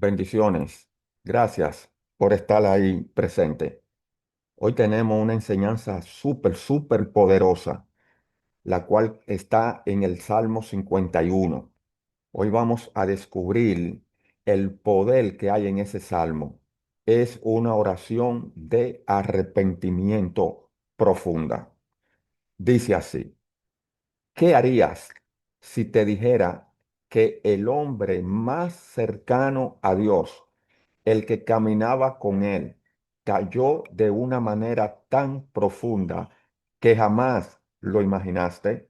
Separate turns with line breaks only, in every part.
Bendiciones. Gracias por estar ahí presente. Hoy tenemos una enseñanza súper poderosa, la cual está en el Salmo 51. Hoy vamos a descubrir el poder que hay en ese salmo. Es una oración de arrepentimiento profunda. Dice así: ¿qué harías si te dijera que el hombre más cercano a Dios, el que caminaba con él, cayó de una manera tan profunda que jamás lo imaginaste?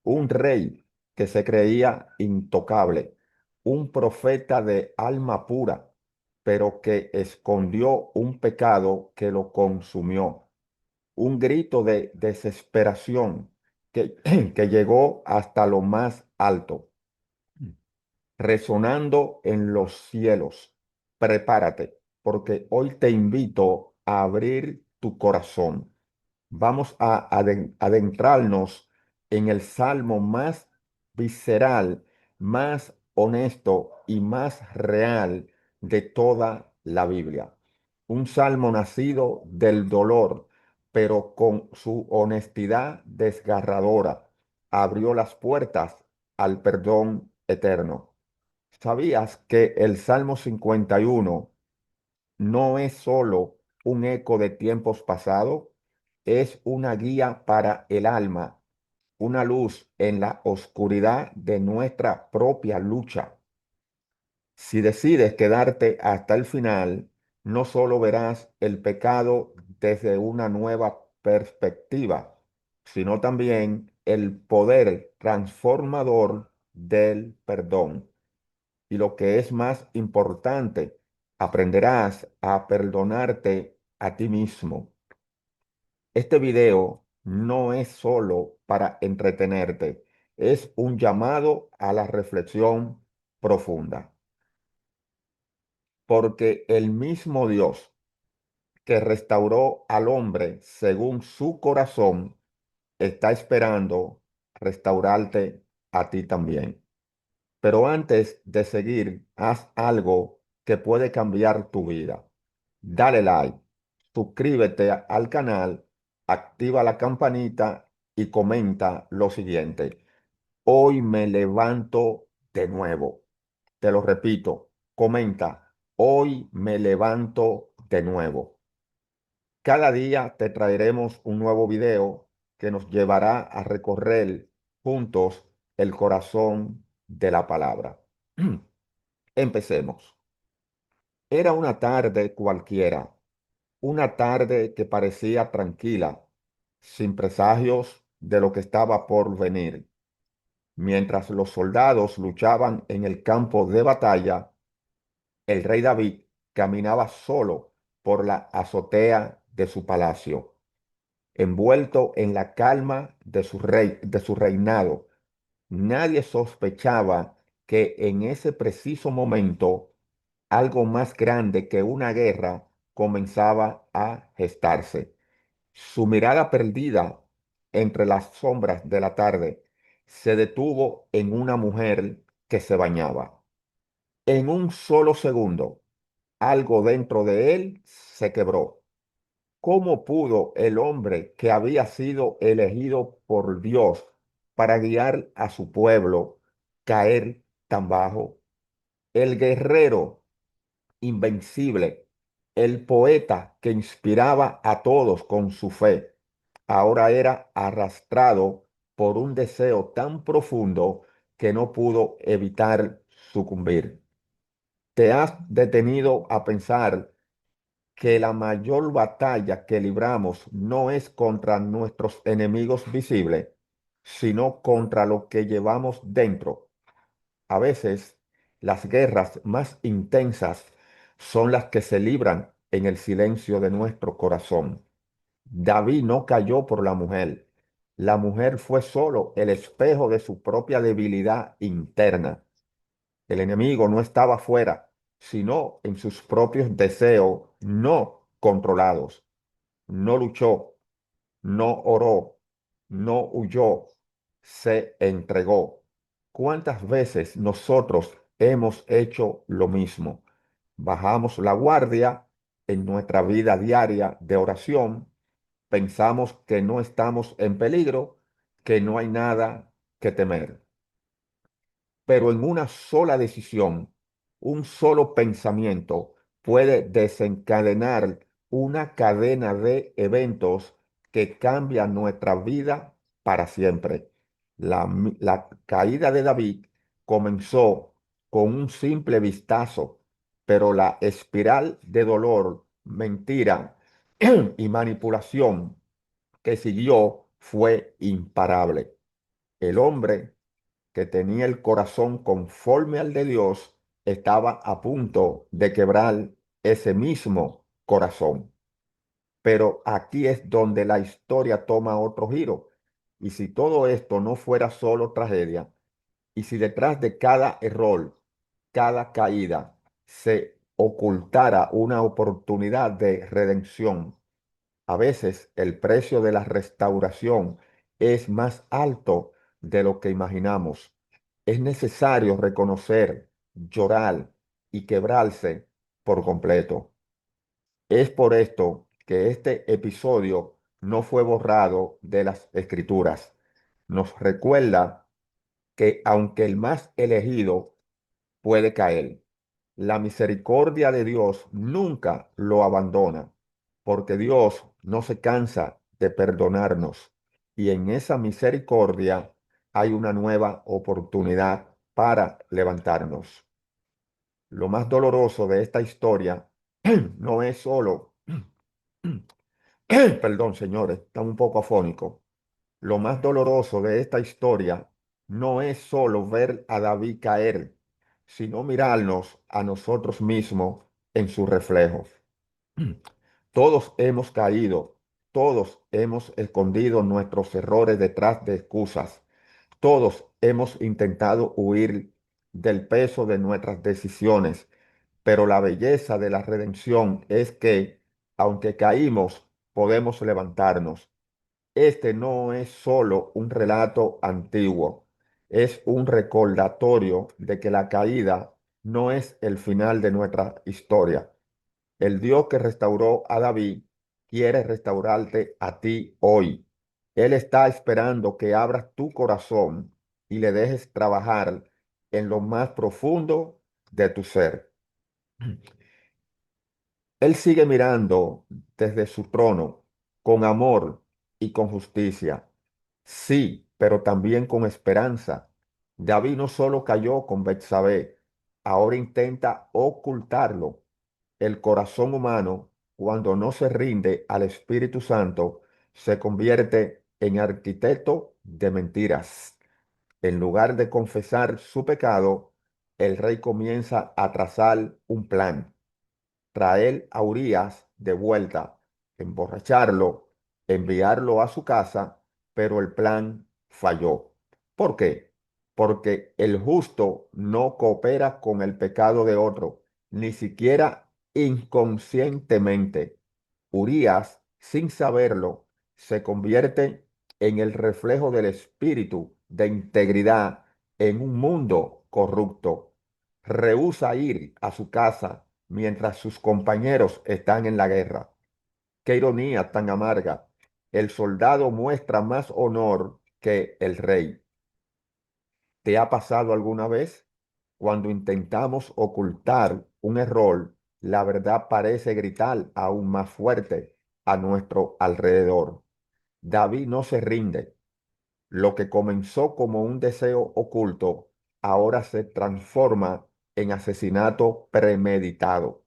Un rey que se creía intocable, un profeta de alma pura, pero que escondió un pecado que lo consumió, un grito de desesperación que, que llegó hasta lo más alto, resonando en los cielos. Prepárate, porque hoy te invito a abrir tu corazón. Vamos a adentrarnos en el salmo más visceral, más honesto y más real de toda la Biblia. Un salmo nacido del dolor, pero con su honestidad desgarradora abrió las puertas al perdón eterno. ¿Sabías que el Salmo 51 no es solo un eco de tiempos pasados? Es una guía para el alma, una luz en la oscuridad de nuestra propia lucha. Si decides quedarte hasta el final, no solo verás el pecado desde una nueva perspectiva, sino también el poder transformador del perdón. Y lo que es más importante, aprenderás a perdonarte a ti mismo. Este video no es solo para entretenerte, es un llamado a la reflexión profunda, porque el mismo Dios que restauró al hombre según su corazón está esperando restaurarte a ti también. Pero antes de seguir, haz algo que puede cambiar tu vida. Dale like, suscríbete al canal, activa la campanita y comenta lo siguiente: hoy me levanto de nuevo. Te lo repito, comenta: hoy me levanto de nuevo. Cada día te traeremos un nuevo video que nos llevará a recorrer juntos el corazón de la palabra. Empecemos. Era una tarde cualquiera, una tarde que parecía tranquila, sin presagios de lo que estaba por venir. Mientras los soldados luchaban en el campo de batalla, el rey David caminaba solo por la azotea de su palacio, envuelto en la calma de su reinado. Nadie sospechaba que en ese preciso momento algo más grande que una guerra comenzaba a gestarse. Su mirada perdida entre las sombras de la tarde se detuvo en una mujer que se bañaba. En un solo segundo, algo dentro de él se quebró. ¿Cómo pudo el hombre que había sido elegido por Dios para guiar a su pueblo caer tan bajo? El guerrero invencible, el poeta que inspiraba a todos con su fe, ahora era arrastrado por un deseo tan profundo que no pudo evitar sucumbir. ¿Te has detenido a pensar que la mayor batalla que libramos no es contra nuestros enemigos visibles, sino contra lo que llevamos dentro? A veces, las guerras más intensas son las que se libran en el silencio de nuestro corazón. David no cayó por la mujer. La mujer fue solo el espejo de su propia debilidad interna. El enemigo no estaba fuera, sino en sus propios deseos no controlados. No luchó, no oró, no huyó, se entregó. ¿Cuántas veces nosotros hemos hecho lo mismo? Bajamos la guardia en nuestra vida diaria de oración, pensamos que no estamos en peligro, que no hay nada que temer. Pero en una sola decisión, un solo pensamiento puede desencadenar una cadena de eventos que cambian nuestra vida para siempre. La caída de David comenzó con un simple vistazo, pero la espiral de dolor, mentira y manipulación que siguió fue imparable. El hombre que tenía el corazón conforme al de Dios, estaba a punto de quebrar ese mismo corazón. Pero aquí es donde la historia toma otro giro. Y si todo esto no fuera solo tragedia, y si detrás de cada error, cada caída, se ocultara una oportunidad de redención, a veces el precio de la restauración es más alto de lo que imaginamos. Es necesario reconocer, llorar y quebrarse por completo. Es por esto que este episodio no fue borrado de las escrituras. Nos recuerda que aunque el más elegido puede caer, la misericordia de Dios nunca lo abandona, porque Dios no se cansa de perdonarnos y en esa misericordia hay una nueva oportunidad para levantarnos. Lo más doloroso de esta historia no es solo, perdón, señores, está un poco afónico. Lo más doloroso de esta historia no es solo ver a David caer, sino mirarnos a nosotros mismos en su reflejo. Todos hemos caído, todos hemos escondido nuestros errores detrás de excusas, todos hemos intentado huir del peso de nuestras decisiones, pero la belleza de la redención es que, aunque caímos, podemos levantarnos. Este no es solo un relato antiguo, es un recordatorio de que la caída no es el final de nuestra historia. El Dios que restauró a David quiere restaurarte a ti hoy. Él está esperando que abras tu corazón y le dejes trabajar en lo más profundo de tu ser. Él sigue mirando desde su trono con amor y con justicia. Sí, pero también con esperanza. David no solo cayó con Betsabé, ahora intenta ocultarlo. El corazón humano, cuando no se rinde al Espíritu Santo, se convierte en arquitecto de mentiras. En lugar de confesar su pecado, el rey comienza a trazar un plan: traer a Urías de vuelta, emborracharlo, enviarlo a su casa, pero el plan falló. ¿Por qué? Porque el justo no coopera con el pecado de otro, ni siquiera inconscientemente. Urías, sin saberlo, se convierte en el reflejo del espíritu de integridad en un mundo corrupto. Rehúsa ir a su casa mientras sus compañeros están en la guerra. Qué ironía tan amarga. El soldado muestra más honor que el rey. ¿Te ha pasado alguna vez? Cuando intentamos ocultar un error, la verdad parece gritar aún más fuerte a nuestro alrededor. David no se rinde. Lo que comenzó como un deseo oculto ahora se transforma en asesinato premeditado.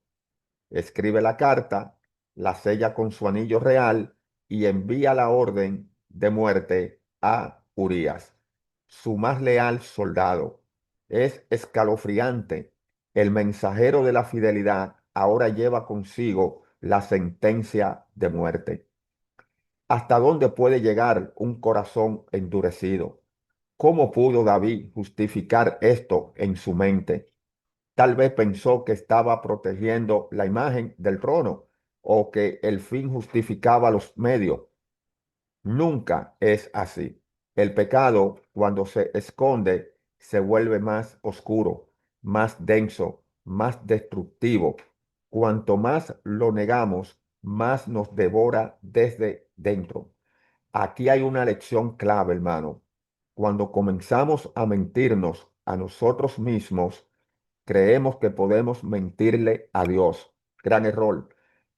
Escribe la carta, la sella con su anillo real y envía la orden de muerte a Urías, su más leal soldado. Es escalofriante. El mensajero de la fidelidad ahora lleva consigo la sentencia de muerte. ¿Hasta dónde puede llegar un corazón endurecido? ¿Cómo pudo David justificar esto en su mente? Tal vez pensó que estaba protegiendo la imagen del trono o que el fin justificaba los medios. Nunca es así. El pecado, cuando se esconde, se vuelve más oscuro, más denso, más destructivo. Cuanto más lo negamos, más nos devora desde dentro. Aquí hay una lección clave, hermano. Cuando comenzamos a mentirnos a nosotros mismos, creemos que podemos mentirle a Dios. Gran error.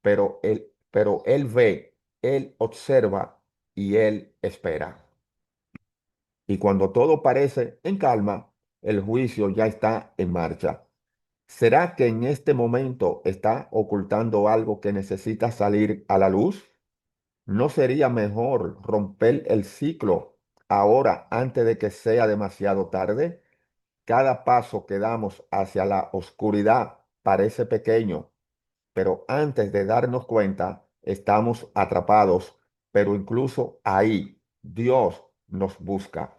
Pero él ve, Él observa y Él espera. Y cuando todo parece en calma, el juicio ya está en marcha. ¿Será que en este momento está ocultando algo que necesita salir a la luz? ¿No sería mejor romper el ciclo ahora antes de que sea demasiado tarde? Cada paso que damos hacia la oscuridad parece pequeño, pero antes de darnos cuenta, estamos atrapados, pero incluso ahí Dios nos busca.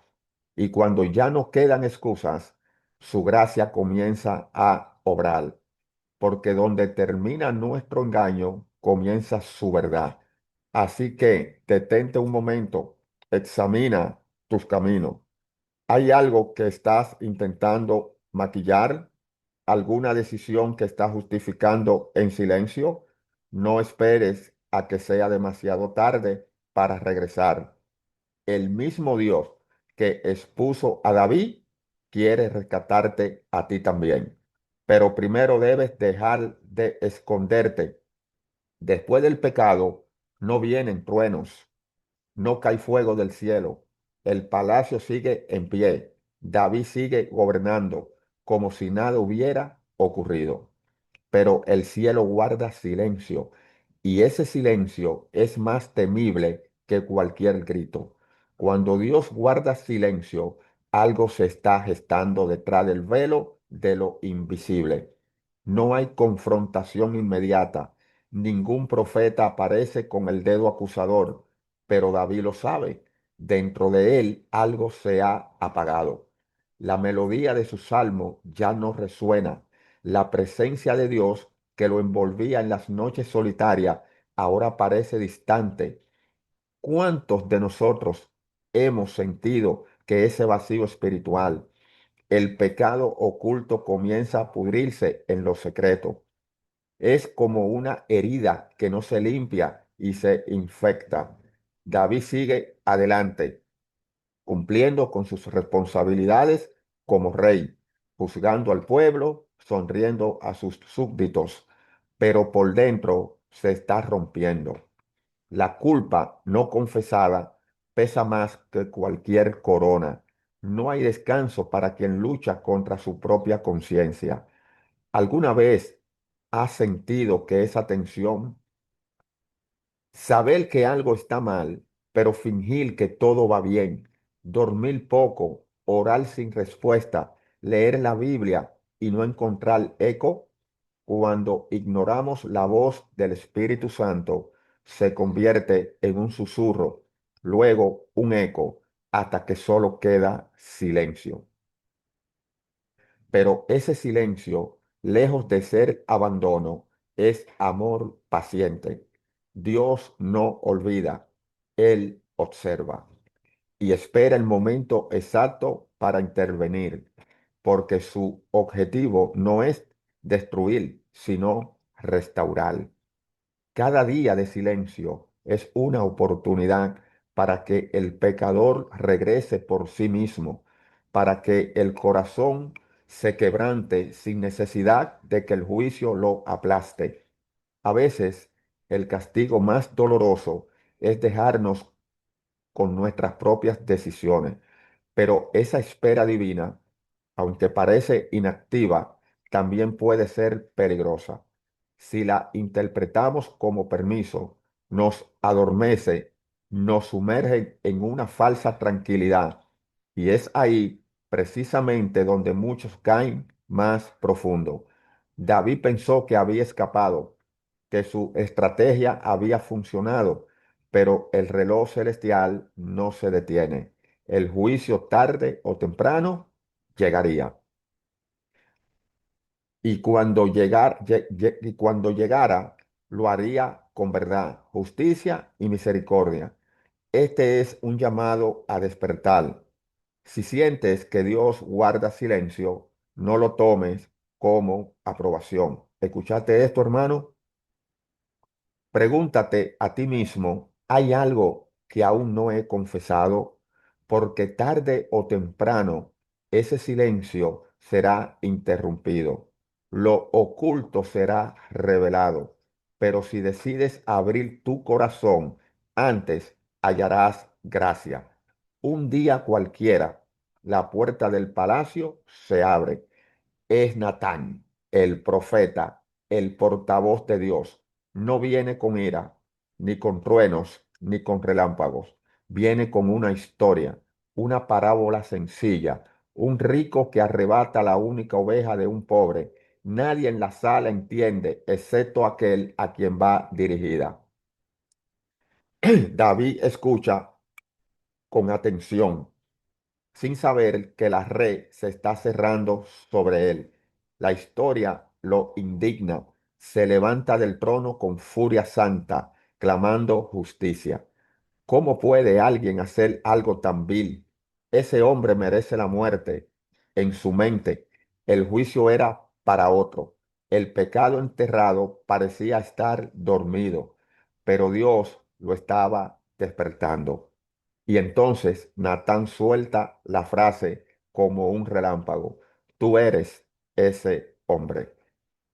Y cuando ya no quedan excusas, su gracia comienza a obrar, porque donde termina nuestro engaño, comienza su verdad. Así que detente un momento, examina tus caminos. ¿Hay algo que estás intentando maquillar? ¿Alguna decisión que estás justificando en silencio? No esperes a que sea demasiado tarde para regresar. El mismo Dios que expuso a David quiere rescatarte a ti también. Pero primero debes dejar de esconderte. Después del pecado no vienen truenos, no cae fuego del cielo. El palacio sigue en pie. David sigue gobernando como si nada hubiera ocurrido. Pero el cielo guarda silencio y ese silencio es más temible que cualquier grito. Cuando Dios guarda silencio, algo se está gestando detrás del velo de lo invisible. No hay confrontación inmediata. Ningún profeta aparece con el dedo acusador, pero David lo sabe. Dentro de él algo se ha apagado. La melodía de su salmo ya no resuena. La presencia de Dios que lo envolvía en las noches solitarias ahora parece distante. ¿Cuántos de nosotros hemos sentido que ese vacío espiritual, el pecado oculto comienza a pudrirse en lo secreto? Es como una herida que no se limpia y se infecta. David sigue adelante, cumpliendo con sus responsabilidades como rey, juzgando al pueblo, sonriendo a sus súbditos, pero por dentro se está rompiendo. La culpa no confesada pesa más que cualquier corona. No hay descanso para quien lucha contra su propia conciencia. ¿Alguna vez has sentido que esa tensión, saber que algo está mal, pero fingir que todo va bien, dormir poco, orar sin respuesta, leer la Biblia y no encontrar eco? Cuando ignoramos la voz del Espíritu Santo, se convierte en un susurro, luego un eco, hasta que solo queda silencio. Pero ese silencio, lejos de ser abandono, es amor paciente. Dios no olvida, Él observa y espera el momento exacto para intervenir, porque su objetivo no es destruir, sino restaurar. Cada día de silencio es una oportunidad para que el pecador regrese por sí mismo, para que el corazón se quebrante sin necesidad de que el juicio lo aplaste. A veces, el castigo más doloroso es dejarnos con nuestras propias decisiones. Pero esa espera divina, aunque parece inactiva, también puede ser peligrosa. Si la interpretamos como permiso, nos adormece, nos sumerge en una falsa tranquilidad. Y es ahí precisamente donde muchos caen más profundo. David pensó que había escapado, que su estrategia había funcionado, pero el reloj celestial no se detiene. El juicio tarde o temprano llegaría. Y cuando llegara, lo haría con verdad, justicia y misericordia. Este es un llamado a despertar. Si sientes que Dios guarda silencio, no lo tomes como aprobación. ¿Escuchaste esto, hermano? Pregúntate a ti mismo, ¿hay algo que aún no he confesado? Porque tarde o temprano ese silencio será interrumpido. Lo oculto será revelado. Pero si decides abrir tu corazón antes, hallarás gracia. Un día cualquiera, la puerta del palacio se abre. Es Natán, el profeta, el portavoz de Dios. No viene con ira, ni con truenos, ni con relámpagos. Viene con una historia, una parábola sencilla, un rico que arrebata la única oveja de un pobre. Nadie en la sala entiende, excepto aquel a quien va dirigida. David escucha con atención sin saber que la red se está cerrando sobre él. La historia lo indigna. Se levanta del trono con furia santa, clamando justicia. ¿Cómo puede alguien hacer algo tan vil? Ese hombre merece la muerte. En su mente, el juicio era para otro. El pecado enterrado parecía estar dormido, pero Dios lo estaba despertando. Y entonces Natán suelta la frase como un relámpago. Tú eres ese hombre.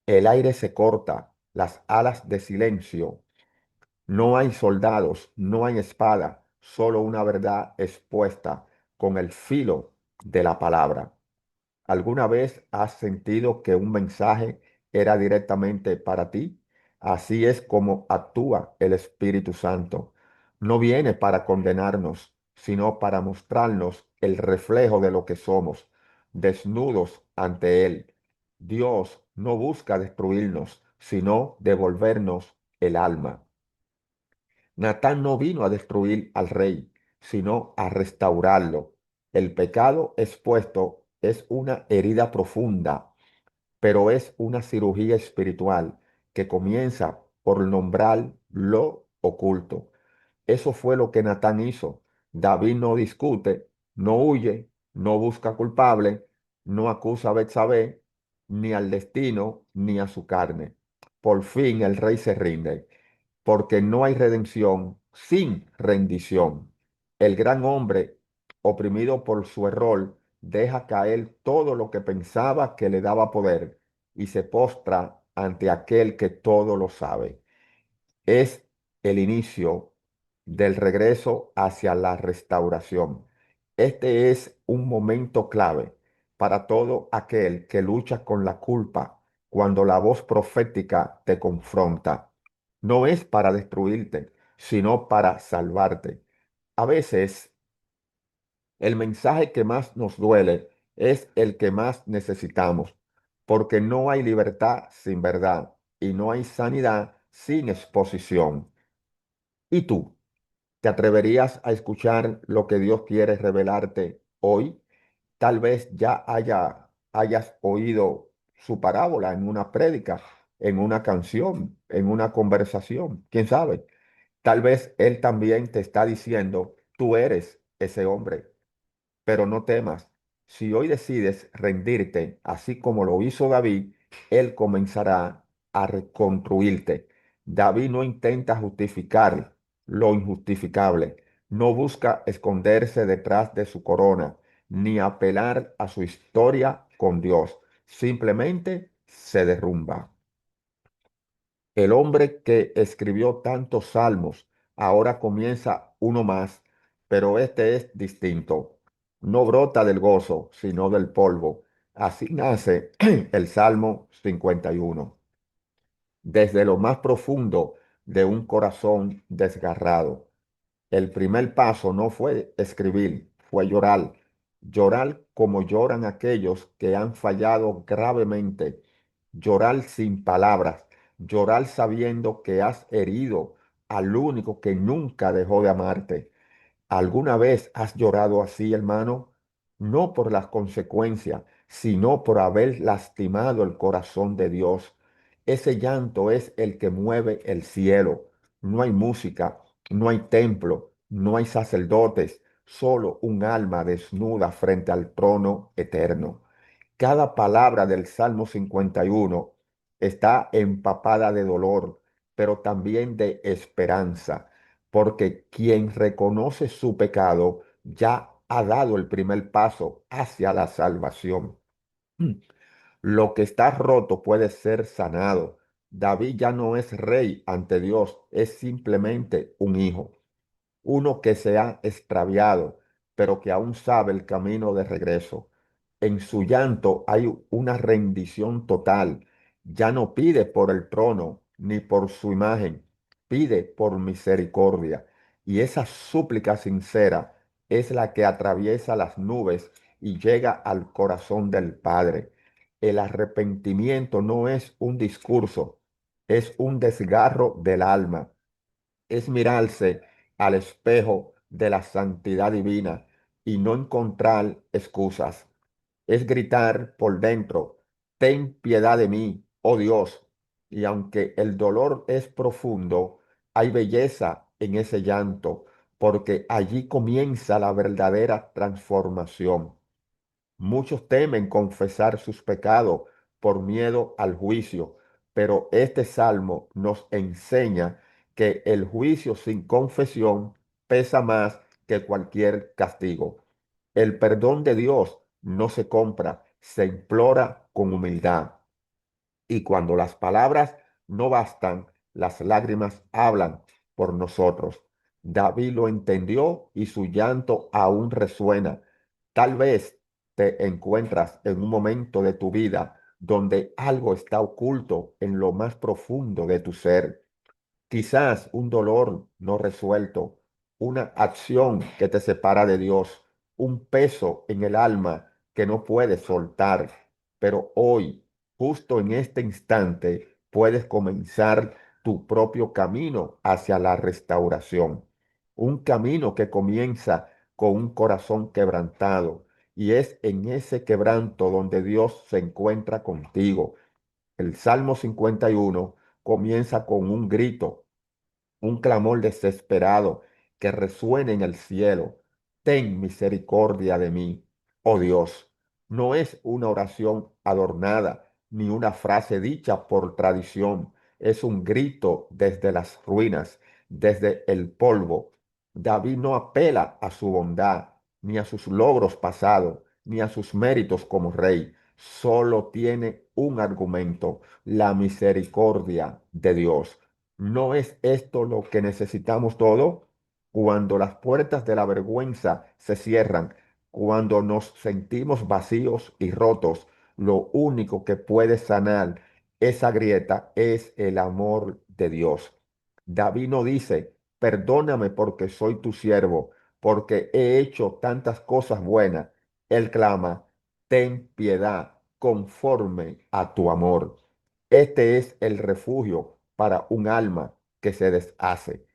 El aire se corta, las alas de silencio. No hay soldados, no hay espada, solo una verdad expuesta con el filo de la palabra. ¿Alguna vez has sentido que un mensaje era directamente para ti? Así es como actúa el Espíritu Santo. No viene para condenarnos, sino para mostrarnos el reflejo de lo que somos, desnudos ante Él. Dios no busca destruirnos, sino devolvernos el alma. Natán no vino a destruir al rey, sino a restaurarlo. El pecado expuesto es una herida profunda, pero es una cirugía espiritual que comienza por nombrar lo oculto. Eso fue lo que Natán hizo. David no discute, no huye, no busca culpable, no acusa a Betsabé, ni al destino, ni a su carne. Por fin el rey se rinde porque no hay redención sin rendición. El gran hombre, oprimido por su error, deja caer todo lo que pensaba que le daba poder y se postra ante aquel que todo lo sabe. Es el inicio del regreso hacia la restauración. Este es un momento clave para todo aquel que lucha con la culpa cuando la voz profética te confronta. No es para destruirte, sino para salvarte. A veces el mensaje que más nos duele es el que más necesitamos, porque no hay libertad sin verdad y no hay sanidad sin exposición. ¿Y tú? ¿Te atreverías a escuchar lo que Dios quiere revelarte hoy? Tal vez ya hayas oído su parábola en una prédica, en una canción, en una conversación. ¿Quién sabe? Tal vez Él también te está diciendo, tú eres ese hombre. Pero no temas, si hoy decides rendirte, así como lo hizo David, Él comenzará a reconstruirte. David no intenta justificar lo injustificable, no busca esconderse detrás de su corona, ni apelar a su historia con Dios. Simplemente se derrumba. El hombre que escribió tantos salmos ahora comienza uno más, pero este es distinto. No brota del gozo, sino del polvo. Así nace el Salmo 51 desde lo más profundo de un corazón desgarrado. El primer paso no fue escribir, fue llorar. Llorar como lloran aquellos que han fallado gravemente. Llorar sin palabras. Llorar sabiendo que has herido al único que nunca dejó de amarte. ¿Alguna vez has llorado así, hermano? No por las consecuencias, sino por haber lastimado el corazón de Dios. Ese llanto es el que mueve el cielo. No hay música, no hay templo, no hay sacerdotes, solo un alma desnuda frente al trono eterno. Cada palabra del Salmo 51 está empapada de dolor, pero también de esperanza, porque quien reconoce su pecado ya ha dado el primer paso hacia la salvación. Lo que está roto puede ser sanado. David ya no es rey ante Dios, es simplemente un hijo, uno que se ha extraviado, pero que aún sabe el camino de regreso. En su llanto hay una rendición total. Ya no pide por el trono ni por su imagen, pide por misericordia. Y esa súplica sincera es la que atraviesa las nubes y llega al corazón del Padre. El arrepentimiento no es un discurso, es un desgarro del alma, es mirarse al espejo de la santidad divina y no encontrar excusas. Es gritar por dentro, ten piedad de mí, oh Dios. Y aunque el dolor es profundo, hay belleza en ese llanto, porque allí comienza la verdadera transformación. Muchos temen confesar sus pecados por miedo al juicio, pero este salmo nos enseña que el juicio sin confesión pesa más que cualquier castigo. El perdón de Dios no se compra, se implora con humildad. Y cuando las palabras no bastan, las lágrimas hablan por nosotros. David lo entendió y su llanto aún resuena. Tal vez te encuentras en un momento de tu vida donde algo está oculto en lo más profundo de tu ser. Quizás un dolor no resuelto, una acción que te separa de Dios, un peso en el alma que no puedes soltar. Pero hoy, justo en este instante, puedes comenzar tu propio camino hacia la restauración. Un camino que comienza con un corazón quebrantado. Y es en ese quebranto donde Dios se encuentra contigo. El Salmo 51 comienza con un grito, un clamor desesperado que resuena en el cielo. Ten misericordia de mí, oh Dios. No es una oración adornada ni una frase dicha por tradición. Es un grito desde las ruinas, desde el polvo. David no apela a su bondad, ni a sus logros pasados, ni a sus méritos como rey. Solo tiene un argumento, la misericordia de Dios. ¿No es esto lo que necesitamos todos? Cuando las puertas de la vergüenza se cierran, cuando nos sentimos vacíos y rotos, lo único que puede sanar esa grieta es el amor de Dios. David no dice, perdóname porque soy tu siervo, porque he hecho tantas cosas buenas. Él clama, ten piedad conforme a tu amor. Este es el refugio para un alma que se deshace,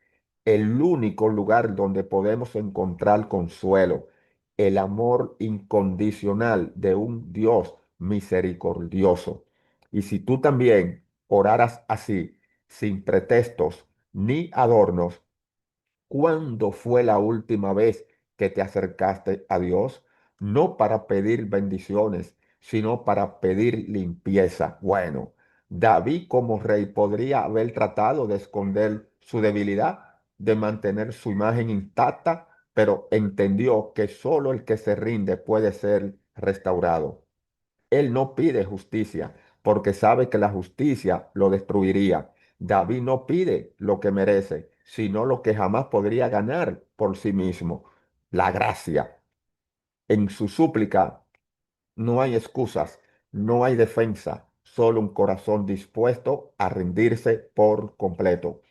el único lugar donde podemos encontrar consuelo, el amor incondicional de un Dios misericordioso. Y si tú también oraras así, sin pretextos ni adornos, ¿cuándo fue la última vez que te acercaste a Dios? No para pedir bendiciones, sino para pedir limpieza. Bueno, David como rey podría haber tratado de esconder su debilidad, de mantener su imagen intacta, pero entendió que solo el que se rinde puede ser restaurado. Él no pide justicia porque sabe que la justicia lo destruiría. David no pide lo que merece, sino lo que jamás podría ganar por sí mismo, la gracia. En su súplica no hay excusas, no hay defensa, solo un corazón dispuesto a rendirse por completo.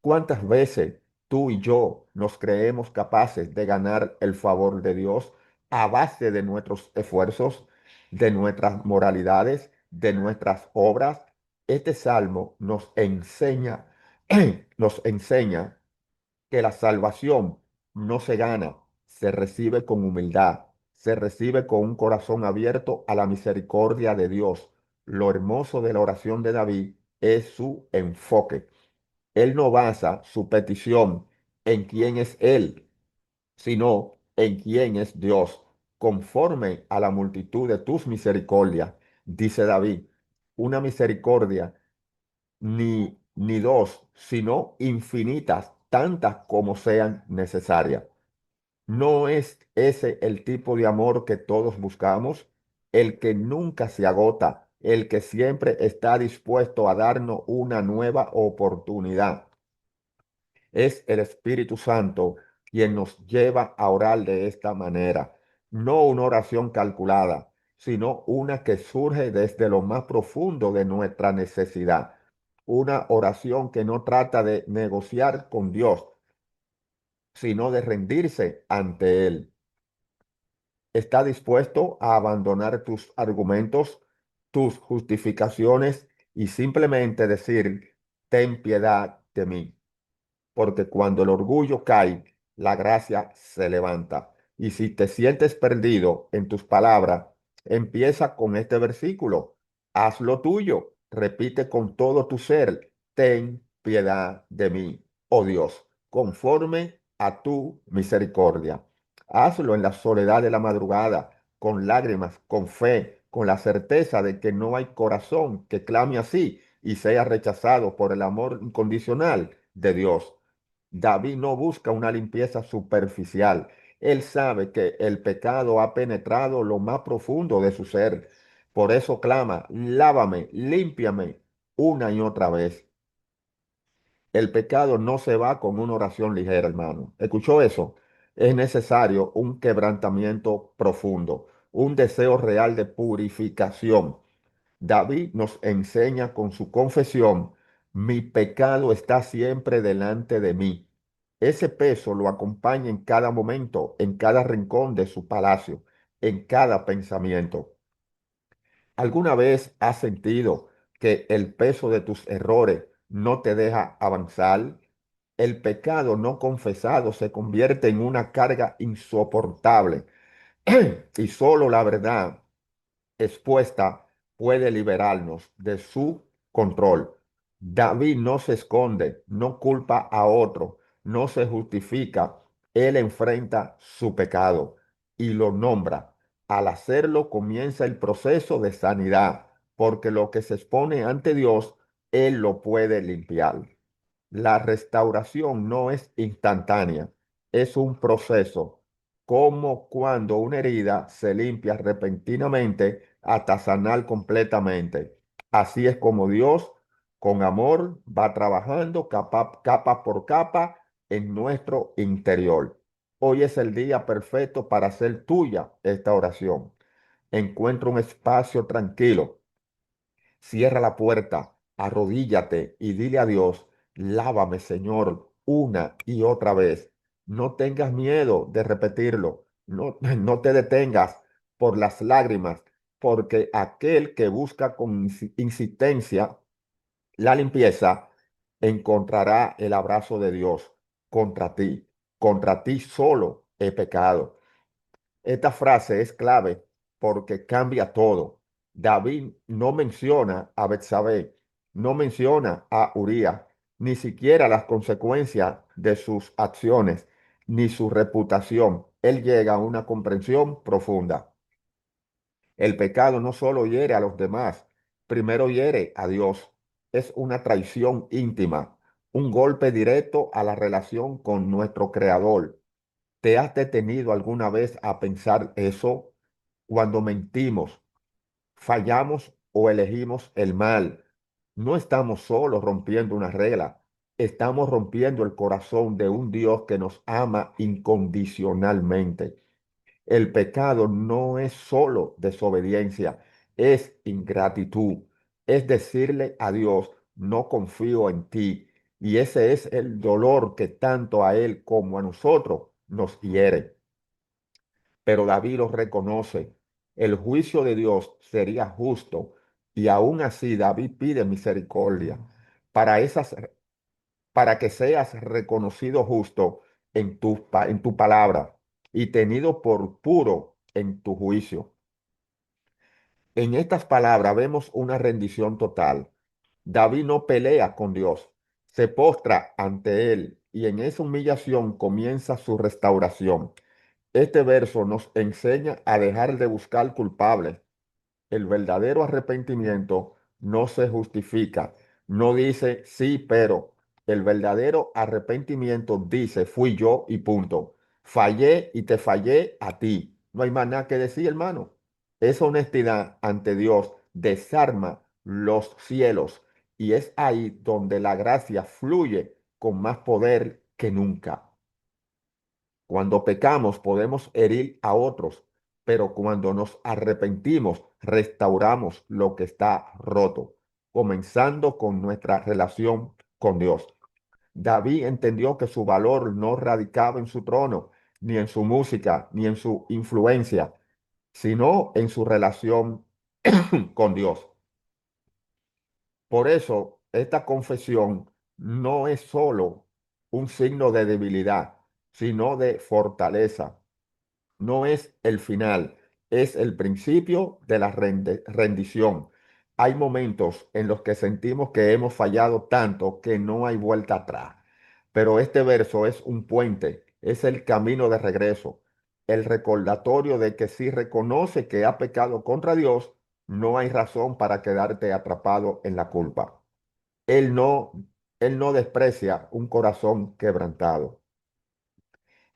¿Cuántas veces tú y yo nos creemos capaces de ganar el favor de Dios a base de nuestros esfuerzos, de nuestras moralidades, de nuestras obras? Este salmo nos enseña, nos enseña que la salvación no se gana, se recibe con humildad, se recibe con un corazón abierto a la misericordia de Dios. Lo hermoso de la oración de David es su enfoque. Él no basa su petición en quién es Él, sino en quién es Dios. conforme a la multitud de tus misericordias, dice David, una misericordia ni dos, sino infinitas, tantas como sean necesarias. ¿No es ese el tipo de amor que todos buscamos? El que nunca se agota, el que siempre está dispuesto a darnos una nueva oportunidad. Es el Espíritu Santo quien nos lleva a orar de esta manera. No una oración calculada, sino una que surge desde lo más profundo de nuestra necesidad. Una oración que no trata de negociar con Dios, sino de rendirse ante Él. Está dispuesto a abandonar tus argumentos, tus justificaciones y simplemente decir, ten piedad de mí, porque cuando el orgullo cae, la gracia se levanta. Y si te sientes perdido en tus palabras, empieza con este versículo. Haz lo tuyo. Repite con todo tu ser. Ten piedad de mí, oh Dios, conforme a tu misericordia. Hazlo en la soledad de la madrugada, con lágrimas, con fe, con la certeza de que no hay corazón que clame así y sea rechazado por el amor incondicional de Dios. David no busca una limpieza superficial. Él sabe que el pecado ha penetrado lo más profundo de su ser. Por eso clama, lávame, límpiame una y otra vez. El pecado no se va con una oración ligera, hermano. ¿Escuchó eso? Es necesario un quebrantamiento profundo, un deseo real de purificación. David nos enseña con su confesión, mi pecado está siempre delante de mí. Ese peso lo acompaña en cada momento, en cada rincón de su palacio, en cada pensamiento. ¿Alguna vez has sentido que el peso de tus errores no te deja avanzar? El pecado no confesado se convierte en una carga insoportable y solo la verdad expuesta puede liberarnos de su control. David no se esconde, no culpa a otro, no se justifica. Él enfrenta su pecado y lo nombra. Al hacerlo comienza el proceso de sanidad, porque lo que se expone ante Dios, Él lo puede limpiar. La restauración no es instantánea, es un proceso, como cuando una herida se limpia repentinamente hasta sanar completamente. Así es como Dios, con amor, va trabajando capa por capa en nuestro interior. Hoy es el día perfecto para hacer tuya esta oración. Encuentra un espacio tranquilo. Cierra la puerta, arrodíllate y dile a Dios, lávame, Señor, una y otra vez. No tengas miedo de repetirlo. No, no te detengas por las lágrimas, porque aquel que busca con insistencia la limpieza encontrará el abrazo de Dios contra ti. Contra ti solo he pecado. Esta frase es clave porque cambia todo. David no menciona a Betsabé, no menciona a Urías, ni siquiera las consecuencias de sus acciones, ni su reputación. Él llega a una comprensión profunda. El pecado no solo hiere a los demás, primero hiere a Dios. Es una traición íntima, un golpe directo a la relación con nuestro Creador. ¿Te has detenido alguna vez a pensar eso? Cuando mentimos, fallamos o elegimos el mal, no estamos solo rompiendo una regla, estamos rompiendo el corazón de un Dios que nos ama incondicionalmente. El pecado no es solo desobediencia, es ingratitud, es decirle a Dios, no confío en ti. Y ese es el dolor que tanto a Él como a nosotros nos hiere. Pero David lo reconoce. El juicio de Dios sería justo y aún así David pide misericordia para para que seas reconocido justo en tu palabra y tenido por puro en tu juicio. En estas palabras vemos una rendición total. David no pelea con Dios, se postra ante él y en esa humillación comienza su restauración. Este verso nos enseña a dejar de buscar culpables. El verdadero arrepentimiento no se justifica, no dice sí, pero el verdadero arrepentimiento dice fui yo y punto. Fallé y te fallé a ti. No hay más nada que decir, hermano. Esa honestidad ante Dios desarma los cielos y es ahí donde la gracia fluye con más poder que nunca. Cuando pecamos podemos herir a otros, pero cuando nos arrepentimos, restauramos lo que está roto, comenzando con nuestra relación con Dios. David entendió que su valor no radicaba en su trono, ni en su música, ni en su influencia, sino en su relación con Dios. Por eso, esta confesión no es solo un signo de debilidad, sino de fortaleza. No es el final, es el principio de la rendición. Hay momentos en los que sentimos que hemos fallado tanto que no hay vuelta atrás. Pero este verso es un puente, es el camino de regreso, el recordatorio de que si reconoce que ha pecado contra Dios, no hay razón para quedarte atrapado en la culpa. Él no, él no desprecia un corazón quebrantado.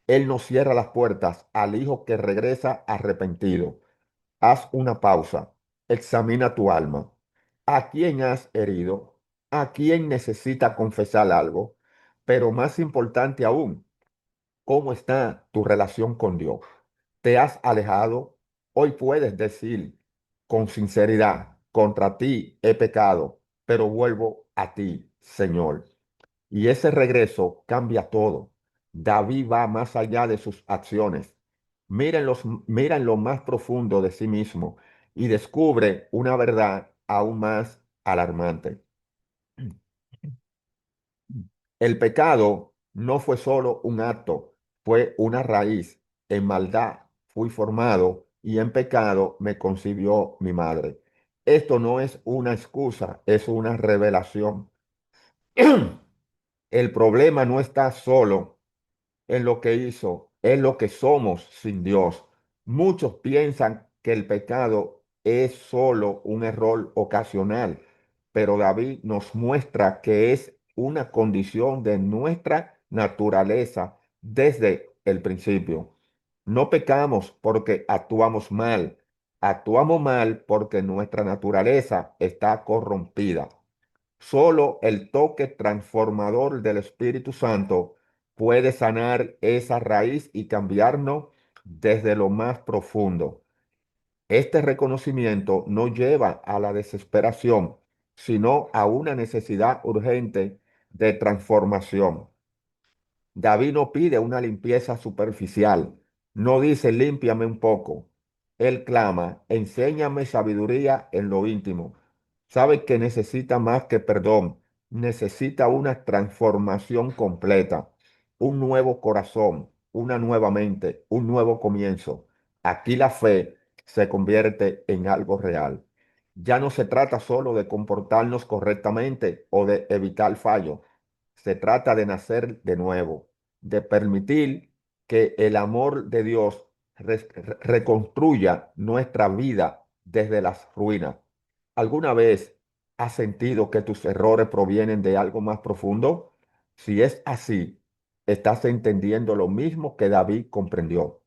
Él no cierra las puertas al hijo que regresa arrepentido. Haz una pausa. Examina tu alma. ¿A quién has herido? ¿A quién necesita confesar algo? Pero más importante aún, ¿cómo está tu relación con Dios? ¿Te has alejado? Hoy puedes decir con sinceridad, contra ti he pecado, pero vuelvo a ti, Señor. Y ese regreso cambia todo. David va más allá de sus acciones. Mira en lo más profundo de sí mismo y descubre una verdad aún más alarmante. El pecado no fue solo un acto, fue una raíz. En maldad fui formado y en pecado me concibió mi madre. Esto no es una excusa, es una revelación. El problema no está solo en lo que hizo, es lo que somos sin Dios. Muchos piensan que el pecado es solo un error ocasional, pero David nos muestra que es una condición de nuestra naturaleza desde el principio. No pecamos porque actuamos mal porque nuestra naturaleza está corrompida. Solo el toque transformador del Espíritu Santo puede sanar esa raíz y cambiarnos desde lo más profundo. Este reconocimiento no lleva a la desesperación, sino a una necesidad urgente de transformación. David no pide una limpieza superficial, no dice límpiame un poco. Él clama, enséñame sabiduría en lo íntimo. Sabe que necesita más que perdón, necesita una transformación completa, un nuevo corazón, una nueva mente, un nuevo comienzo. Aquí la fe se convierte en algo real. Ya no se trata solo de comportarnos correctamente o de evitar fallos. Se trata de nacer de nuevo, de permitir que el amor de Dios reconstruya nuestra vida desde las ruinas. ¿Alguna vez has sentido que tus errores provienen de algo más profundo? Si es así, estás entendiendo lo mismo que David comprendió.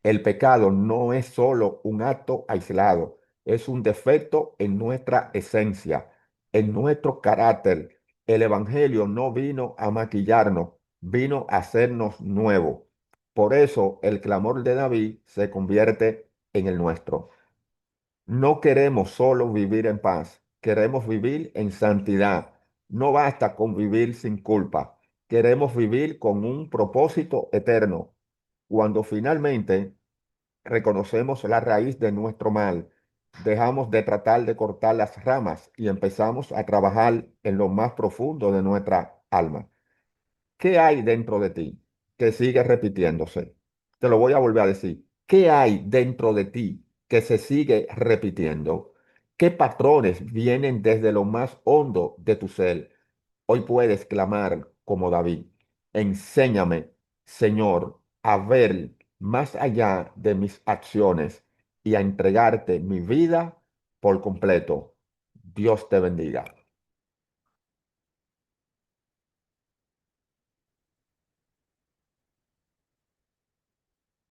El pecado no es solo un acto aislado, es un defecto en nuestra esencia, en nuestro carácter. El Evangelio no vino a maquillarnos, vino a hacernos nuevos. Por eso el clamor de David se convierte en el nuestro. No queremos solo vivir en paz, queremos vivir en santidad. No basta con vivir sin culpa, queremos vivir con un propósito eterno. Cuando finalmente reconocemos la raíz de nuestro mal, dejamos de tratar de cortar las ramas y empezamos a trabajar en lo más profundo de nuestra alma. ¿Qué hay dentro de ti que sigue repitiéndose? Te lo voy a volver a decir. ¿Qué hay dentro de ti que se sigue repitiendo? ¿Qué patrones vienen desde lo más hondo de tu ser? Hoy puedes clamar como David. Enséñame, Señor, a ver más allá de mis acciones y a entregarte mi vida por completo. Dios te bendiga.